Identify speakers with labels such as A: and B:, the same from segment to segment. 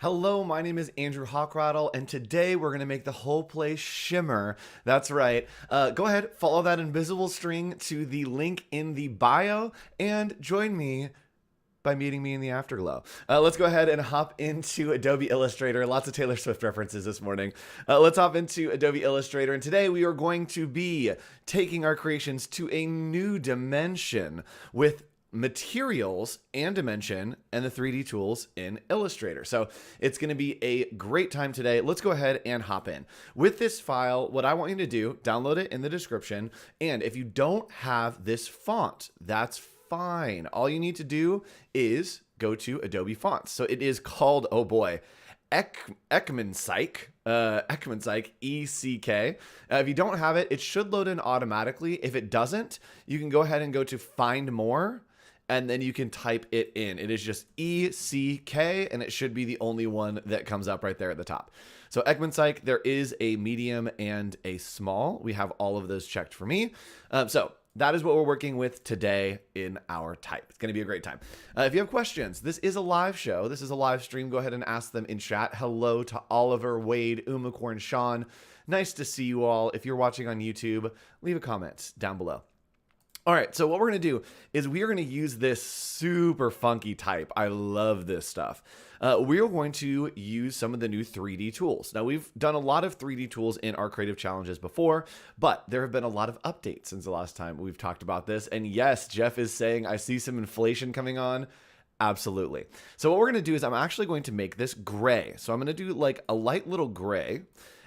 A: Hello, my name is Andrew Hochradel, and today we're going to make the whole place shimmer. That's right. Go ahead, follow that invisible string to the link in the bio, and join me by meeting me in the afterglow. Let's go ahead and hop into Adobe Illustrator. Lots of Taylor Swift references this morning. Let's hop into Adobe Illustrator, and today we are going to be taking our creations to a new dimension with materials and dimension and the 3D tools in Illustrator. So it's going to be a great time today. Let's go ahead and hop in. With this file, what I want you to do, download it in the description. And if you don't have this font, that's fine. All you need to do is go to Adobe Fonts. So it is called, oh boy, Ekmancyk, E-C-K. If you don't have it, it should load in automatically. If it doesn't, you can go ahead and go to Find More, and then you can type it in. It is just E-C-K, and it should be the only one that comes up right there at the top. So Ekmancyk, there is a medium and a small. We have all of those checked for me. So that is what we're working with today in our type. It's going to be a great time. If you have questions, this is a live show. This is a live stream. Go ahead and ask them in chat. Hello to Oliver, Wade, Umacorn, Sean. Nice to see you all. If you're watching on YouTube, leave a comment down below. All right, so what we're going to do is we are going to use this super funky type. I love this stuff. We're going to use some of the new 3D tools. Now, we've done a lot of 3D tools in our creative challenges before, but there have been a lot of updates since the last time we've talked about this. And yes, Jeff is saying, I see some inflation coming on. Absolutely. So what we're going to do is I'm actually going to make this gray. So I'm going to do like a light little gray.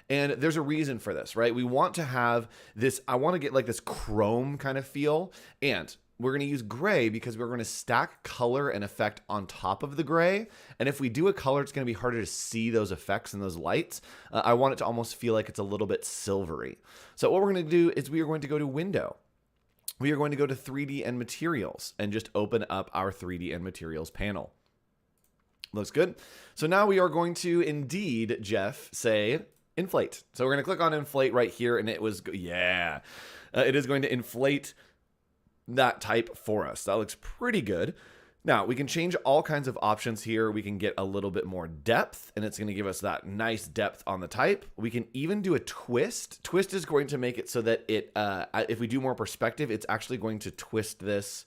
A: And there's a reason for this, right? We want to have this, I want to get like this chrome kind of feel. And we're going to use gray because we're going to stack color and effect on top of the gray. And if we do a color, it's going to be harder to see those effects and those lights. I want it to almost feel like it's a little bit silvery. So what we're going to do is we are going to go to Window. We are going to go to 3D and Materials and just open up our 3D and Materials panel. Looks good. So now we are going to indeed, Jeff, say Inflate. So we're going to click on Inflate right here, and it was, yeah, it is going to inflate that type for us. That looks pretty good. Now, we can change all kinds of options here. We can get a little bit more depth, and it's going to give us that nice depth on the type. We can even do a twist. Twist is going to make it so that it, if we do more perspective, it's actually going to twist this.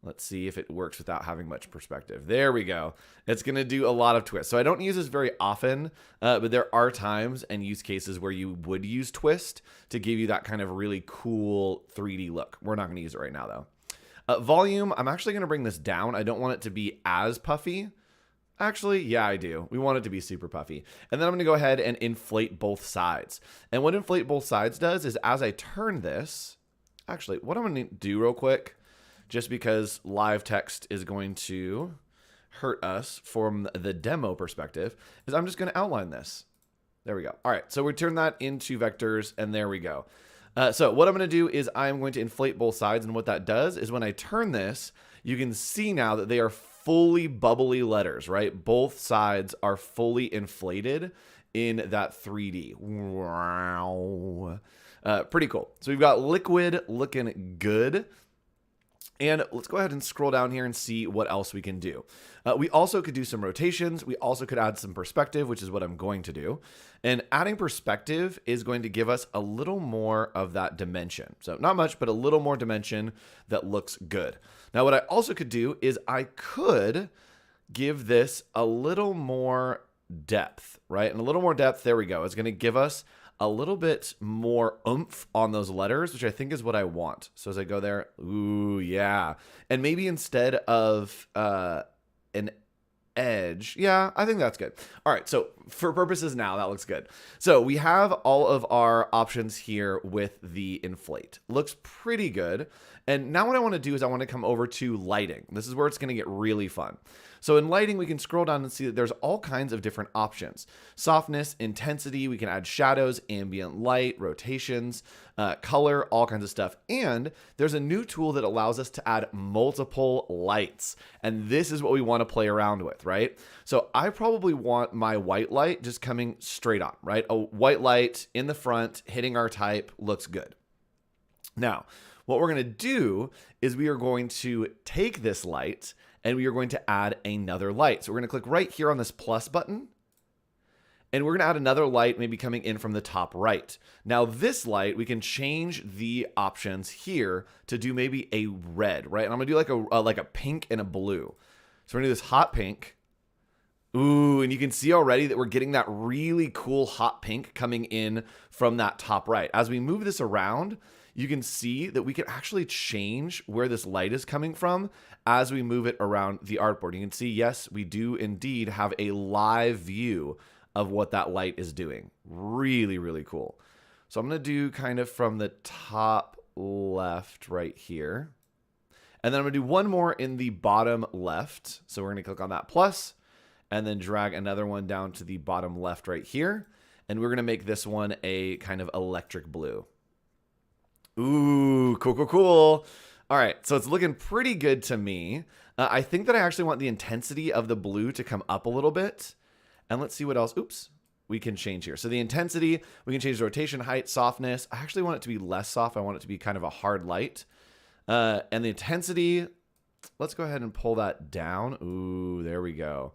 A: Let's see if it works without having much perspective. There we go. It's going to do a lot of twists. So I don't use this very often, but there are times and use cases where you would use twist to give you that kind of really cool 3D look. We're not going to use it right now, though. Volume, I'm actually going to bring this down. I don't want it to be as puffy. Actually, yeah, I do. We want it to be super puffy. And then I'm going to go ahead and inflate both sides. And what inflate both sides does is as I turn this, actually, what I'm going to do real quick, just because live text is going to hurt us from the demo perspective, is I'm just going to outline this. There we go. All right, so we turn that into vectors, and there we go. So what I'm going to do is I'm going to inflate both sides, and what that does is when I turn this, you can see now that they are fully bubbly letters, right? Both sides are fully inflated in that 3D. Wow. Pretty cool. So we've got liquid looking good. And let's go ahead and scroll down here and see what else we can do. We also could do some rotations. We also could add some perspective, which is what I'm going to do. And adding perspective is going to give us a little more of that dimension. So not much, but a little more dimension that looks good. Now, what I also could do is I could give this a little more depth, right? And a little more depth, there we go. It's going to give us a little bit more oomph on those letters, which I think is what I want. So as I go there, ooh, yeah. And maybe instead of an edge, yeah, I think that's good. All right, so for purposes now, that looks good. So we have all of our options here with the inflate. Looks pretty good. And now what I want to do is I want to come over to lighting. This is where it's going to get really fun. So in lighting, we can scroll down and see that there's all kinds of different options. Softness, intensity, we can add shadows, ambient light, rotations, color, all kinds of stuff. And there's a new tool that allows us to add multiple lights. And this is what we want to play around with, right? So I probably want my white light just coming straight on, right? A white light in the front, hitting our type, looks good. Now, What we're going to do is we are going to take this light and we are going to add another light. So we're going to click right here on this plus button. And we're going to add another light, maybe coming in from the top right. Now this light, we can change the options here to do maybe a red, right? And I'm going to do like a pink and a blue. So we're going to do this hot pink. Ooh, and you can see already that we're getting that really cool hot pink coming in from that top right. As we move this around, you can see that we can actually change where this light is coming from as we move it around the artboard. You can see, yes, we do indeed have a live view of what that light is doing. Really, really cool. So I'm going to do kind of from the top left right here. And then I'm going to do one more in the bottom left. So we're going to click on that plus and then drag another one down to the bottom left right here. And we're going to make this one a kind of electric blue. Ooh, cool, cool, cool. All right, so it's looking pretty good to me. I think that I actually want the intensity of the blue to come up a little bit. And let's see what else, oops, we can change here. So the intensity, we can change the rotation, height, softness. I actually want it to be less soft. I want it to be kind of a hard light. And the intensity, let's go ahead and pull that down. Ooh, there we go.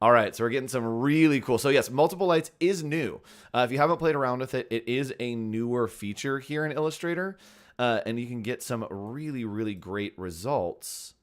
A: All right, so we're getting some really cool. So yes, multiple lights is new. If you haven't played around with it, it is a newer feature here in Illustrator. And you can get some really, really great results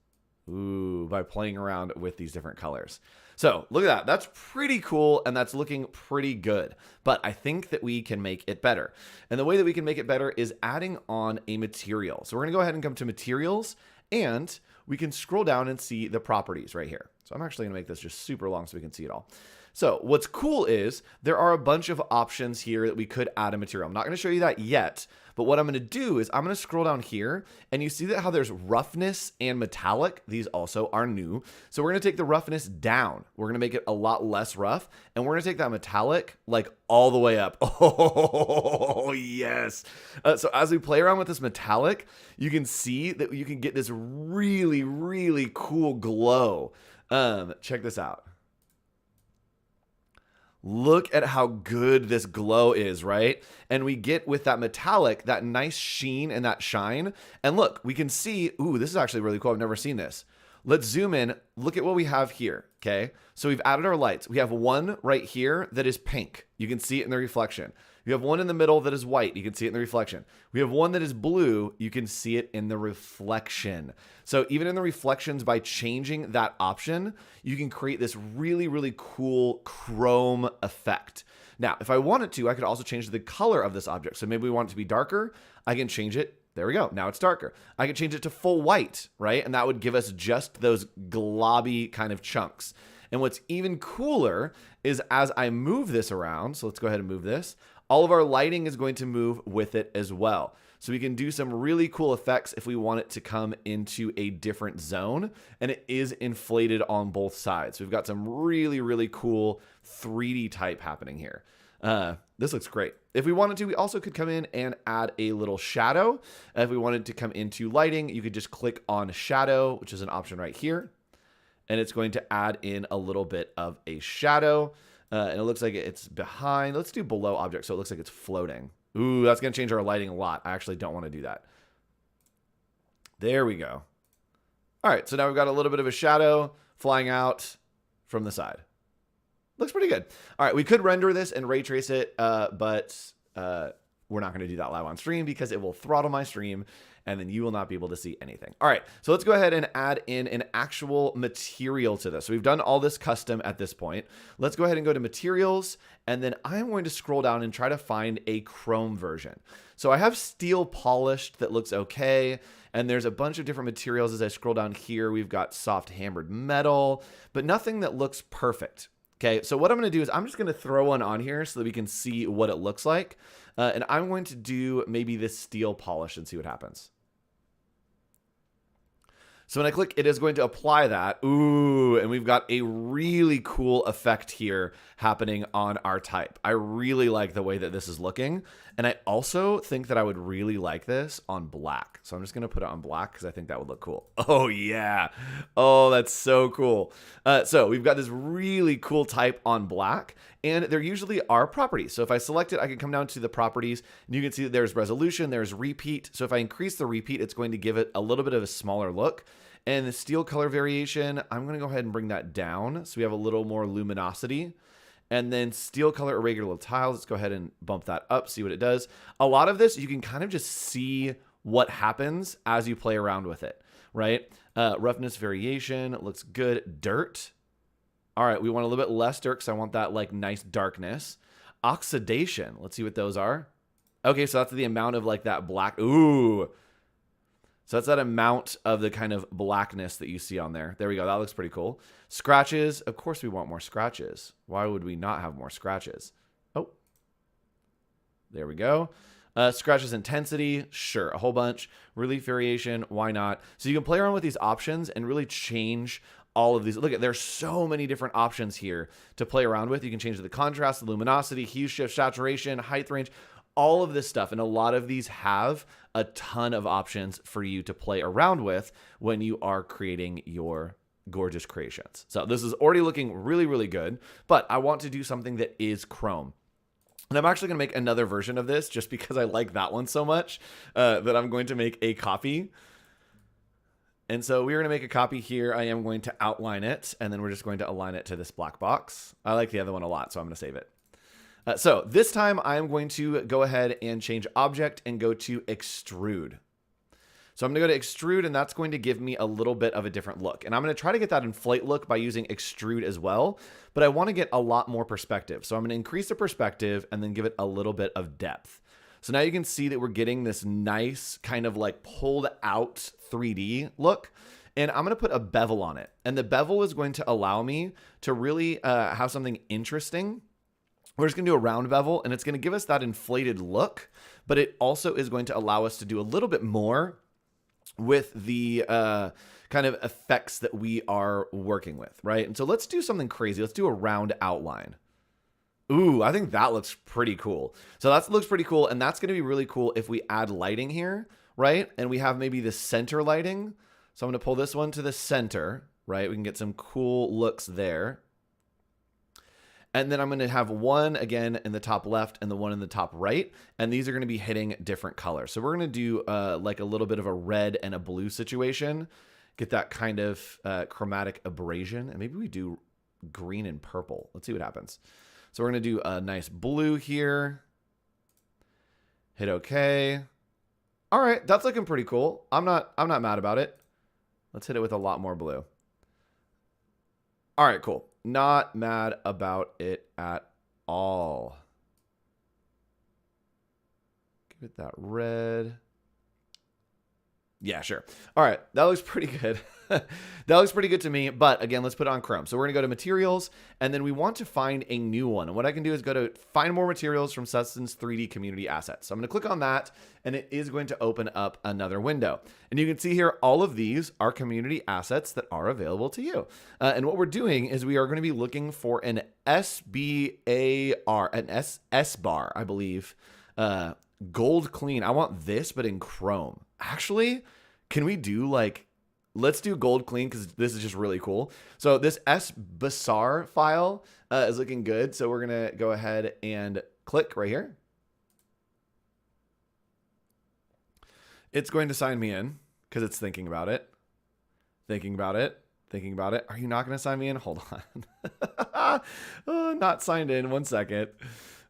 A: by playing around with these different colors. So look at that. That's pretty cool, and that's looking pretty good. But I think that we can make it better. And the way that we can make it better is adding on a material. So we're going to go ahead and come to materials, and we can scroll down and see the properties right here. So I'm actually going to make this just super long so we can see it all. So what's cool is there are a bunch of options here that we could add a material. I'm not going to show you that yet, but what I'm going to do is I'm going to scroll down here, and you see that how there's roughness and metallic. These also are new. So we're going to take the roughness down. We're going to make it a lot less rough, and we're going to take that metallic like all the way up. Oh, yes. So as we play around with this metallic, you can see that you can get this really, really cool glow. Check this out. Look at how good this glow is, right? And we get with that metallic, that nice sheen and that shine. And look, we can see, ooh, this is actually really cool. I've never seen this. Let's zoom in. Look at what we have here, okay? So we've added our lights. We have one right here that is pink. You can see it in the reflection. You have one in the middle that is white. You can see it in the reflection. We have one that is blue. You can see it in the reflection. So even in the reflections, by changing that option, you can create this really, really cool chrome effect. Now, if I wanted to, I could also change the color of this object. So maybe we want it to be darker. I can change it. There we go. Now it's darker. I can change it to full white, right? And that would give us just those globby kind of chunks. And what's even cooler is as I move this around, so let's go ahead and move this, all of our lighting is going to move with it as well. So we can do some really cool effects if we want it to come into a different zone, and it is inflated on both sides. So we've got some really, really cool 3D type happening here. This looks great. If we wanted to, we also could come in and add a little shadow. If we wanted to come into lighting, you could just click on shadow, which is an option right here. And it's going to add in a little bit of a shadow. And it looks like it's behind. Let's do below object so it looks like it's floating. Ooh, that's going to change our lighting a lot. I actually don't want to do that. There we go. All right, so now we've got a little bit of a shadow flying out from the side. Looks pretty good. All right, we could render this and ray trace it, but we're not going to do that live on stream because it will throttle my stream and then you will not be able to see anything. All right, so let's go ahead and add in an actual material to this. So we've done all this custom at this point. Let's go ahead and go to materials, and then I'm going to scroll down and try to find a chrome version. So I have steel polished that looks okay, and there's a bunch of different materials. As I scroll down here, we've got soft hammered metal, but nothing that looks perfect. Okay, so what I'm going to do is I'm just going to throw one on here so that we can see what it looks like. And I'm going to do maybe this steel polish and see what happens. So when I click, it is going to apply that. Ooh, and we've got a really cool effect here happening on our type. I really like the way that this is looking. And I also think that I would really like this on black. So I'm just going to put it on black because I think that would look cool. Oh, yeah. Oh, that's so cool. So we've got this really cool type on black. And there usually are properties. So if I select it, I can come down to the properties and you can see that there's resolution, there's repeat. So if I increase the repeat, it's going to give it a little bit of a smaller look. And the steel color variation, I'm going to go ahead and bring that down so we have a little more luminosity. And then steel color irregular tiles, let's go ahead and bump that up, see what it does. A lot of this, you can kind of just see what happens as you play around with it, right? Roughness variation, looks good. Dirt. All right, we want a little bit less dirt because I want that like nice darkness. Oxidation, let's see what those are. Okay, so that's the amount of like that black, ooh. So that's that amount of the kind of blackness that you see on there. There we go. That looks pretty cool. Scratches. Of course we want more scratches. Why would we not have more scratches? Oh, there we go. Scratches intensity. Sure. A whole bunch. Relief variation. Why not? So you can play around with these options and really change all of these. Look, there's so many different options here to play around with. You can change the contrast, the luminosity, hue shift, saturation, height range, all of this stuff. And a lot of these have a ton of options for you to play around with when you are creating your gorgeous creations. So this is already looking really, really good, but I want to do something that is Chrome. And I'm actually going to make another version of this just because I like that one so much that I'm going to make a copy. And so we're going to make a copy here. I am going to outline it, and then we're just going to align it to this black box. I like the other one a lot, so I'm going to save it. So this time I am going to go ahead and change object and go to extrude. So I'm going to go to extrude, and that's going to give me a little bit of a different look. And I'm going to try to get that inflate look by using extrude as well, but I want to get a lot more perspective. So I'm going to increase the perspective and then give it a little bit of depth. So now you can see that we're getting this nice kind of like pulled out 3D look. And I'm going to put a bevel on it. And the bevel is going to allow me to really have something interesting. We're just going to do a round bevel, and it's going to give us that inflated look, but it also is going to allow us to do a little bit more with the kind of effects that we are working with, right? And so let's do something crazy. Let's do a round outline. Ooh, I think that looks pretty cool. So that looks pretty cool, and that's going to be really cool if we add lighting here, right? And we have maybe the center lighting. So I'm going to pull this one to the center, right? We can get some cool looks there. And then I'm going to have one again in the top left and the one in the top right. And these are going to be hitting different colors. So we're going to do like a little bit of a red and a blue situation. Get that kind of chromatic abrasion. And maybe we do green and purple. Let's see what happens. So we're going to do a nice blue here. Hit OK. All right, that's looking pretty cool. I'm not mad about it. Let's hit it with a lot more blue. All right, cool. Not mad about it at all. Give it that red. Yeah, sure. All right, that looks pretty good. That looks pretty good to me, but again, let's put it on Chrome. So we're gonna go to materials, and then we want to find a new one. And what I can do is go to find more materials from Sustenance 3D community assets. So I'm gonna click on that, and it is going to open up another window. And you can see here, all of these are community assets that are available to you. And what we're doing is we are gonna be looking for an SBAR, an S bar, I believe, gold clean. I want this, but in Chrome. Actually, can we do like, let's do gold clean because this is just really cool. So this SBAR file is looking good. So we're going to go ahead and click right here. It's going to sign me in because it's thinking about it. Thinking about it. Thinking about it. Are you not going to sign me in? Hold on. Oh, not signed in. 1 second.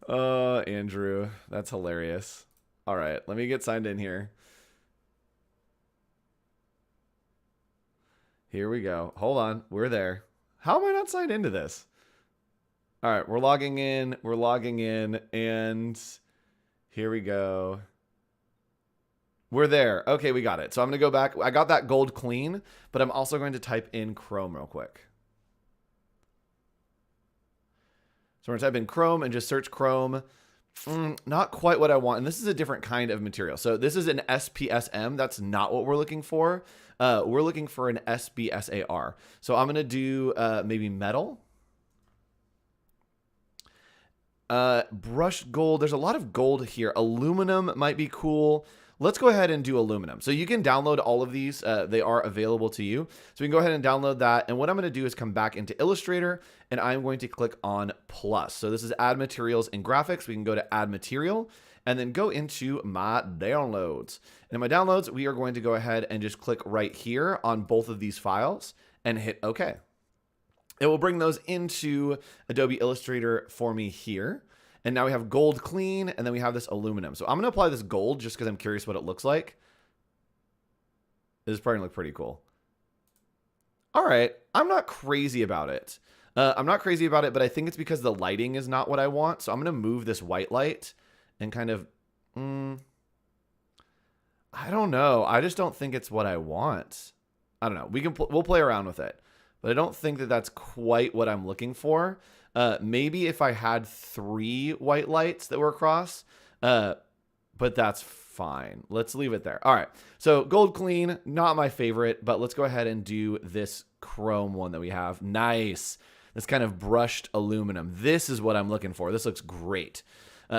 A: Andrew, that's hilarious. All right, let me get signed in here. Here we go. Hold on. We're there. How am I not signed into this? All right, we're logging in. We're logging in. And here we go. We're there. Okay, we got it. So I'm going to go back. I got that gold clean, but I'm also going to type in Chrome real quick. So we're going to type in Chrome and just search Chrome. Not quite what I want. And this is a different kind of material. So this is an SPSM. That's not what we're looking for. We're looking for an SBSAR. So I'm going to do maybe metal. Brushed gold. There's a lot of gold here. Aluminum might be cool. let's go ahead and do aluminum. So you can download all of these. They are available to you. So we can go ahead and download that. And what I'm going to do is come back into Illustrator, and I'm going to click on plus. So this is add materials and graphics. We can go to add material and then go into my downloads. And in my downloads, we are going to go ahead and just click right here on both of these files and hit OK. It will bring those into Adobe Illustrator for me here. And now we have gold clean, and then we have this aluminum. So I'm going to apply this gold just because I'm curious what it looks like. This is probably going to look pretty cool. All right. I'm not crazy about it. I'm not crazy about it, but I think it's because the lighting is not what I want. So I'm going to move this white light and kind of, I don't know. I just don't think it's what I want. I don't know. We'll play around with it, but I don't think that that's quite what I'm looking for. Maybe if I had 3 white lights that were across, but that's fine. Let's leave it there. All right. So gold clean, not my favorite, but let's go ahead and do this chrome one that we have. Nice. This kind of brushed aluminum. This is what I'm looking for. This looks great.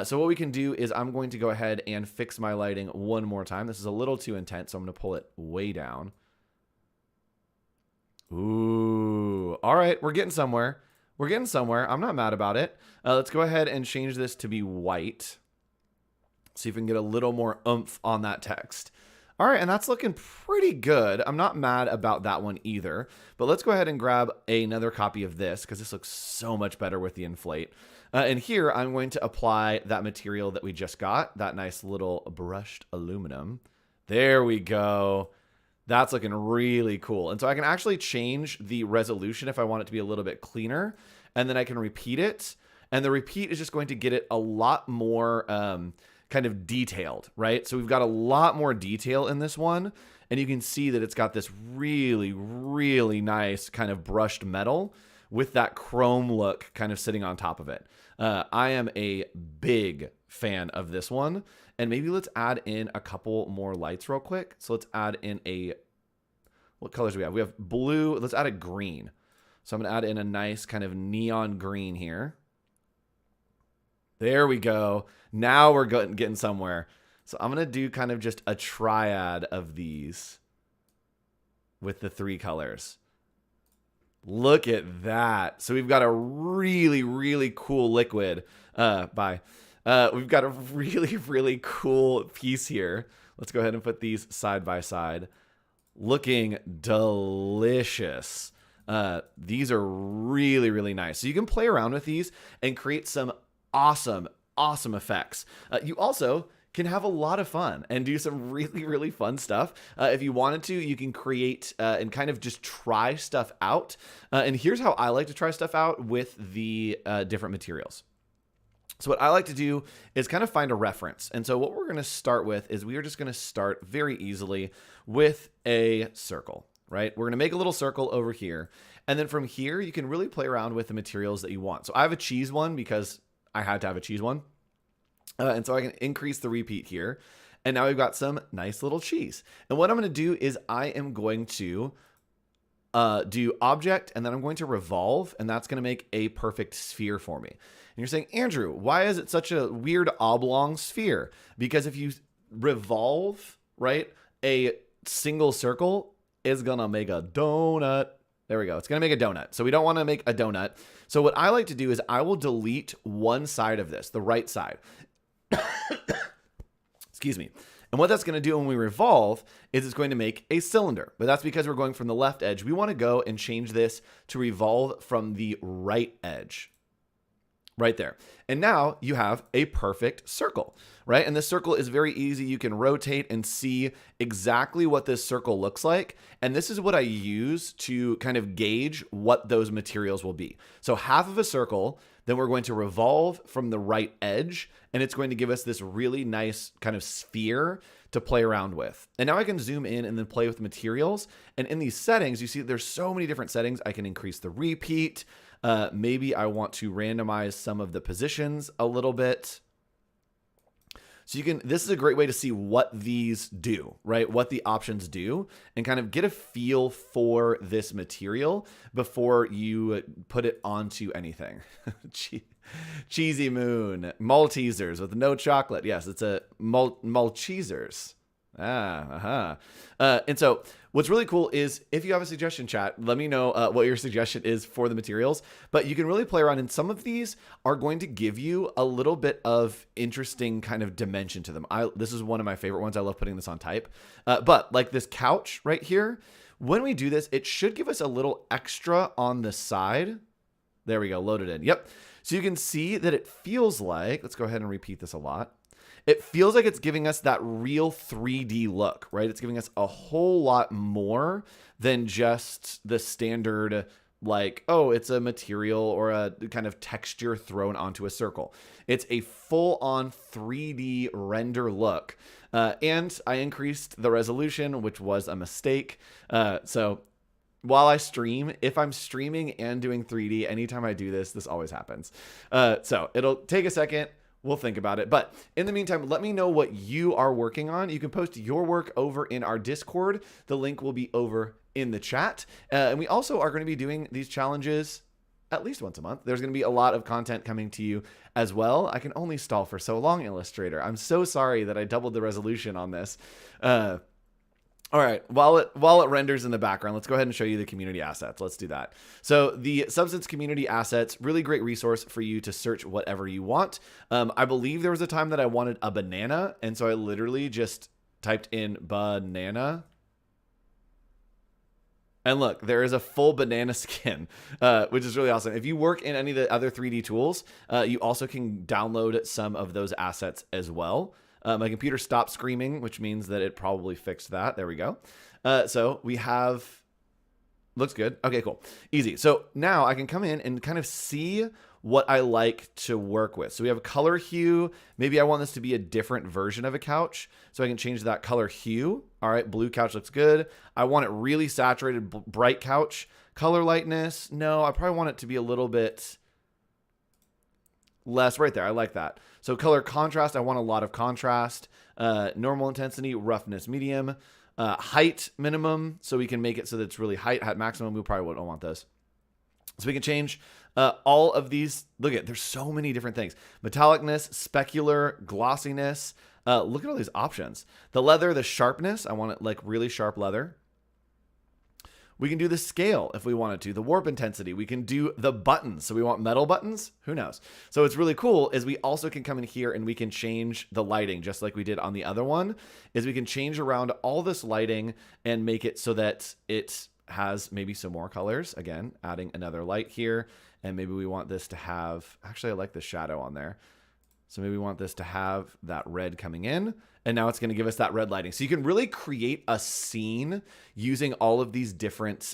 A: So what we can do is I'm going to go ahead and fix my lighting one more time. This is a little too intense, so I'm going to pull it way down. Ooh. All right. We're getting somewhere. We're getting somewhere. I'm not mad about it. Let's go ahead and change this to be white. See if we can get a little more oomph on that text. All right, and that's looking pretty good. I'm not mad about that one either. But let's go ahead and grab another copy of this because this looks so much better with the Inflate. And here I'm going to apply that material that we just got, that nice little brushed aluminum. There we go. That's looking really cool. And so I can actually change the resolution if I want it to be a little bit cleaner. And then I can repeat it. And the repeat is just going to get it a lot more kind of detailed, right? So we've got a lot more detail in this one. And you can see that it's got this really, really nice kind of brushed metal with that chrome look kind of sitting on top of it. I am a big fan of this one. And maybe let's add in a couple more lights real quick. So let's add in what colors do we have? We have blue. Let's add a green. So I'm going to add in a nice kind of neon green here. There we go. Now we're getting somewhere. So I'm going to do kind of just a triad of these with the 3 colors. Look at that. So we've got a really, really cool liquid. We've got a really, really cool piece here. Let's go ahead and put these side by side. Looking delicious. These are really, really nice. So you can play around with these and create some awesome, awesome effects. You also can have a lot of fun and do some really, really fun stuff. If you wanted to, you can create and kind of just try stuff out. And here's how I like to try stuff out with the different materials. So what I like to do is kind of find a reference. And so what we're going to start with is we are just going to start very easily with a circle, right? We're going to make a little circle over here. And then from here, you can really play around with the materials that you want. So I have a cheese one because I had to have a cheese one. And so I can increase the repeat here. And now we've got some nice little cheese. And what I'm going to do is I am going to do object, and then I'm going to revolve, and that's going to make a perfect sphere for me. And you're saying, Andrew, why is it such a weird oblong sphere? Because if you revolve, right, a single circle is going to make a donut. There we go. It's going to make a donut. So we don't want to make a donut. So what I like to do is I will delete one side of this, the right side. Excuse me. And what that's going to do when we revolve is it's going to make a cylinder. But that's because we're going from the left edge. We want to go and change this to revolve from the right edge. Right there. And now you have a perfect circle, right? And this circle is very easy. You can rotate and see exactly what this circle looks like. And this is what I use to kind of gauge what those materials will be. So half of a circle, then we're going to revolve from the right edge, and it's going to give us this really nice kind of sphere to play around with. And now I can zoom in and then play with the materials. And in these settings, you see there's so many different settings. I can increase the repeat. Maybe I want to randomize some of the positions a little bit. So this is a great way to see what these do, right? What the options do and kind of get a feel for this material before you put it onto anything. Cheesy Moon, Maltesers with no chocolate. Yes, it's a Maltesers. And so what's really cool is if you have a suggestion, chat, let me know what your suggestion is for the materials. But you can really play around, and some of these are going to give you a little bit of interesting kind of dimension to them. This is one of my favorite ones. I love putting this on type. But like this couch right here, when we do this, it should give us a little extra on the side. There we go, loaded in. Yep. So you can see that it feels like, let's go ahead and repeat this a lot. It feels like it's giving us that real 3D look, right? It's giving us a whole lot more than just the standard, like, oh, it's a material or a kind of texture thrown onto a circle. It's a full-on 3D render look. And I increased the resolution, which was a mistake. So while I stream, if I'm streaming and doing 3D, anytime I do this, this always happens. So it'll take a second. We'll think about it. But in the meantime, let me know what you are working on. You can post your work over in our Discord. The link will be over in the chat. And we also are going to be doing these challenges at least once a month. There's going to be a lot of content coming to you as well. I can only stall for so long, Illustrator. I'm so sorry that I doubled the resolution on this. All right, while it renders in the background, let's go ahead and show you the community assets. Let's do that. So the Substance community assets, really great resource for you to search whatever you want. I believe there was a time that I wanted a banana, and so I literally just typed in banana. And look, there is a full banana skin, which is really awesome. If you work in any of the other 3D tools, you also can download some of those assets as well. My computer stopped screaming, which means that it probably fixed that. There we go. So we have, looks good. Okay, cool. Easy. So now I can come in and kind of see what I like to work with. So we have a color hue. Maybe I want this to be a different version of a couch. So I can change that color hue. All right, blue couch looks good. I want it really saturated, bright couch. Color lightness, no, I probably want it to be a little bit less right there. I like that. So color contrast, I want a lot of contrast. Normal intensity, roughness, medium. Height, minimum, so we can make it so that it's really height. Height maximum, we probably wouldn't want this. So we can change all of these. Look at, there's so many different things. Metallicness, specular, glossiness. Look at all these options. The leather, the sharpness, I want it like really sharp leather. We can do the scale if we wanted to, the warp intensity. We can do the buttons. So we want metal buttons. Who knows? So what's really cool is we also can come in here and we can change the lighting just like we did on the other one, is we can change around all this lighting and make it so that it has maybe some more colors. Again, adding another light here. And maybe we want this to have, actually I like the shadow on there. So maybe we want this to have that red coming in, and now it's going to give us that red lighting. So you can really create a scene using all of these different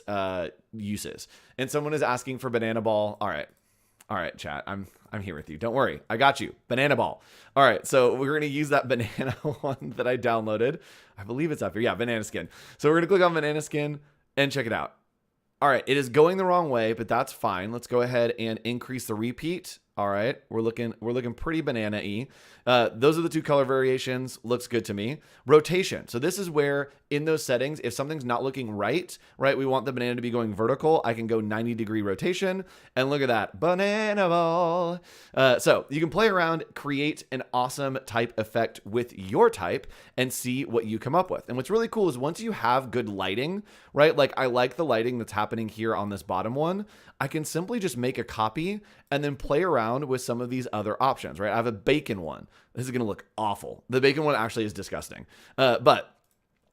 A: uses. And someone is asking for banana ball. All right, chat. I'm here with you. Don't worry. I got you. Banana ball. All right. So we're going to use that banana one that I downloaded. I believe it's up here. Yeah, banana skin. So we're going to click on banana skin and check it out. All right. It is going the wrong way, but that's fine. Let's go ahead and increase the repeat. All right, we're looking pretty banana-y. Those are the two color variations. Looks good to me. Rotation. So this is where in those settings, if something's not looking right, we want the banana to be going vertical. I can go 90-degree rotation, and look at that, banana ball. So you can play around, create an awesome type effect with your type, and see what you come up with. And what's really cool is once you have good lighting, right? Like I like the lighting that's happening here on this bottom one. I can simply just make a copy and then play around with some of these other options, right? I have a bacon one. This is going to look awful. The bacon one actually is disgusting. But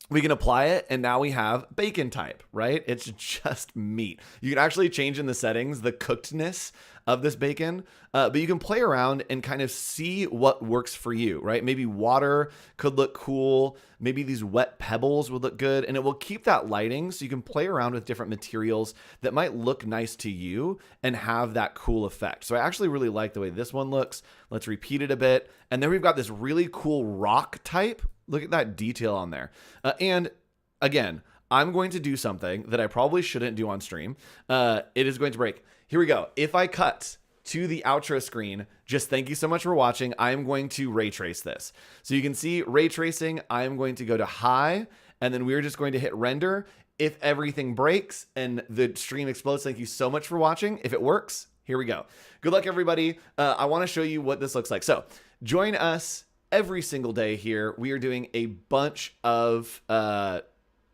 A: we can apply it, and now we have bacon type, right? It's just meat. You can actually change in the settings the cookedness of this bacon, but you can play around and kind of see what works for you, right? Maybe water could look cool. Maybe these wet pebbles would look good, and it will keep that lighting so you can play around with different materials that might look nice to you and have that cool effect. So I actually really like the way this one looks. Let's repeat it a bit. And then we've got this really cool rock type. Look at that detail on there. And again, I'm going to do something that I probably shouldn't do on stream. It is going to break. Here we go. If I cut to the outro screen, just thank you so much for watching. I am going to ray trace this. So you can see ray tracing. I am going to go to high, and then we're just going to hit render. If everything breaks and the stream explodes, thank you so much for watching. If it works, here we go. Good luck, everybody. I want to show you what this looks like. So join us every single day here, we are doing a bunch of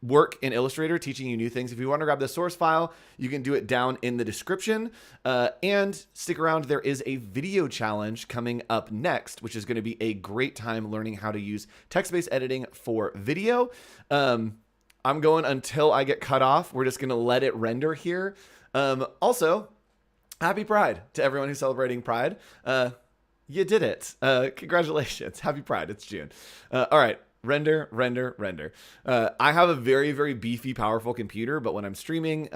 A: work in Illustrator, teaching you new things. If you want to grab the source file, you can do it down in the description. And stick around. There is a video challenge coming up next, which is going to be a great time learning how to use text-based editing for video. I'm going until I get cut off. We're just going to let it render here. Also, happy Pride to everyone who's celebrating Pride. You did it. Congratulations. Happy Pride. It's June. All right. Render. I have a very, very beefy, powerful computer, but when I'm streaming,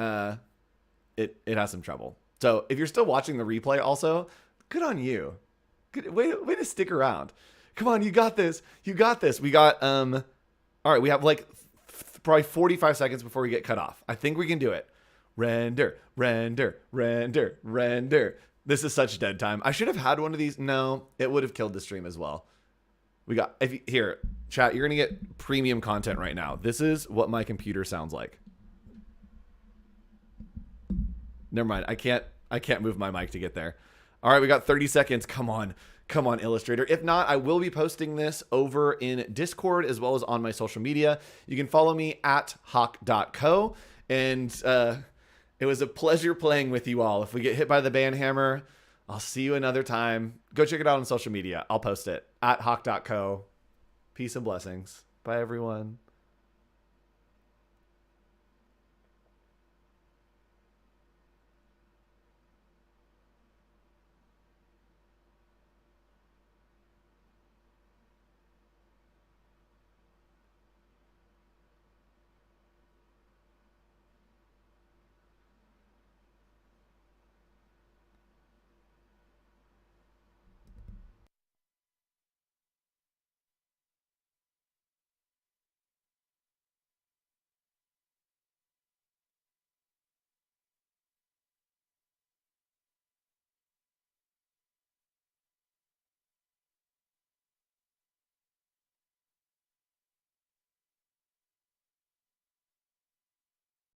A: it has some trouble. So if you're still watching the replay also, good on you. Good way to stick around. Come on, you got this. We got, all right, we have like probably 45 seconds before we get cut off. I think we can do it. Render. This is such dead time. I should have had one of these. No, it would have killed the stream as well. Here, chat, you're going to get premium content right now. This is what my computer sounds like. Never mind. I can't move my mic to get there. All right, we got 30 seconds. Come on, Illustrator. If not, I will be posting this over in Discord as well as on my social media. You can follow me at hoch.co. And it was a pleasure playing with you all. If we get hit by the band hammer, I'll see you another time. Go check it out on social media. I'll post it at hoch.co. Peace and blessings. Bye, everyone.